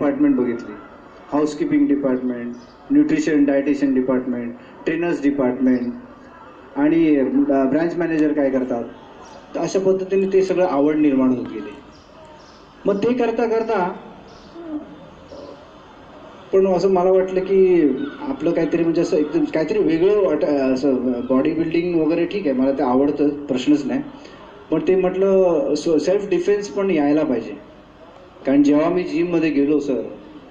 Department बघितली, housekeeping department, nutrition dietitian department, trainers department आणि branch manager काय करतात. तर अशा पद्धतीने ते सगळं आवड निर्माण होत गेली. मग ते करता करता पण असं मला वाटलं की आपलं काहीतरी म्हणजे असं एकदम काहीतरी वेगळं असं बॉडी बिल्डिंग वगैरे ठीक आहे, मला ते आवडतं, प्रश्नच नाही. पण ते म्हटलं सेल्फ डिफेन्स पण यायला पाहिजे. कारण जेव्हा मी जिममध्ये गेलो सर,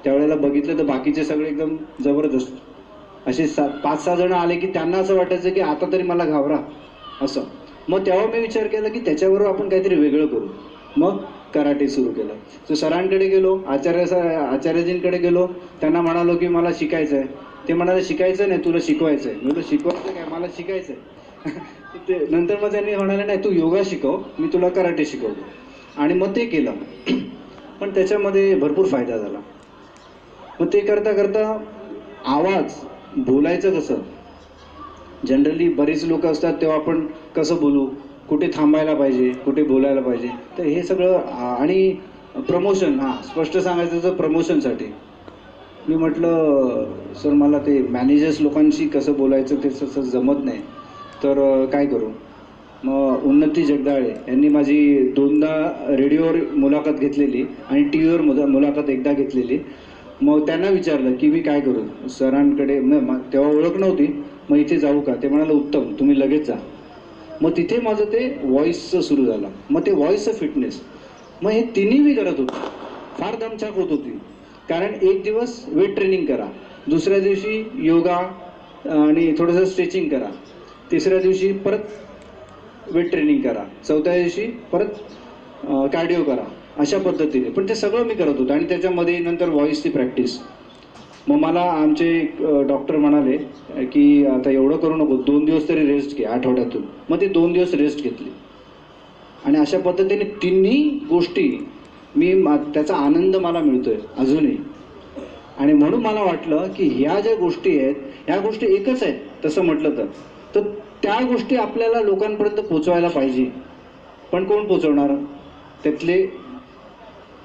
त्यावेळेला बघितलं तर बाकीचे सगळे एकदम जबरदस्त असे 5-6 जण आले की त्यांना असं वाटायचं की आता तरी मला घाबरा असं. मग तेव्हा मी विचार केला की त्याच्याबरोबर आपण काहीतरी वेगळं करू. मग कराटे सुरू केलं. तर सरांकडे गेलो, आचार्यजींकडे गेलो, त्यांना म्हणालो की मला शिकायचं आहे. ते म्हणाले शिकायचं नाही, तुला शिकवायचं आहे. मी शिकवायचं काय, मला शिकायचं आहे. ते नंतर मग त्यांनी म्हणाले नाही तू योगा शिकव, मी तुला कराटे शिकवतो. आणि मग ते केलं. पण त्याच्यामध्ये भरपूर फायदा झाला. मग ते करता करता आवाज बोलायचं कसं, जनरली बरीच लोक असतात तेव्हा आपण कसं बोलू, कुठे थांबायला पाहिजे, कुठे बोलायला पाहिजे, तर हे सगळं आणि प्रमोशन, स्पष्ट सांगायचं तर प्रमोशनसाठी मी म्हटलं सर मला ते मॅनेजर्स लोकांशी कसं बोलायचं ते तसं जमत नाही, तर काय करू. मग उन्नती जगदाळे यांनी माझी 2दा रेडिओवर मुलाखत घेतलेली आणि टी व्हीवर मुलाखत एकदा घेतलेली. मग त्यांना विचारलं की मी काय करू सरांकडे, तेव्हा ओळख नव्हती. मग इथे जाऊ का, ते म्हणाले उत्तम, तुम्ही लगेच जा. मग तिथे माझं ते व्हॉईसचं सुरू झालं. मग ते व्हॉईसचं फिटनेस, मग हे तिन्ही मी करत होतो. फार दमछाक होत होती. कारण एक दिवस वेट ट्रेनिंग करा, दुसऱ्या दिवशी योगा आणि थोडंसं स्ट्रेचिंग करा, तिसऱ्या दिवशी परत वेट ट्रेनिंग करा, चौथ्या दिवशी परत कार्डिओ करा, अशा पद्धतीने. पण ते सगळं मी करत होतो आणि त्याच्यामध्ये नंतर व्हॉईसची प्रॅक्टिस. मग मला आमचे डॉक्टर म्हणाले की आता एवढं करू नको, 2 दिवस तरी रेस्ट घे आठवड्यातून. मग ते 2 दिवस रेस्ट घेतली आणि अशा पद्धतीने तिन्ही गोष्टी मी त्याचा आनंद मला मिळतोय अजूनही. आणि म्हणून मला वाटलं की ह्या ज्या गोष्टी आहेत ह्या गोष्टी एकच आहेत तसं म्हटलं तर त्या गोष्टी आपल्याला लोकांपर्यंत पोचवायला पाहिजे. पण कोण पोचवणार, त्यातले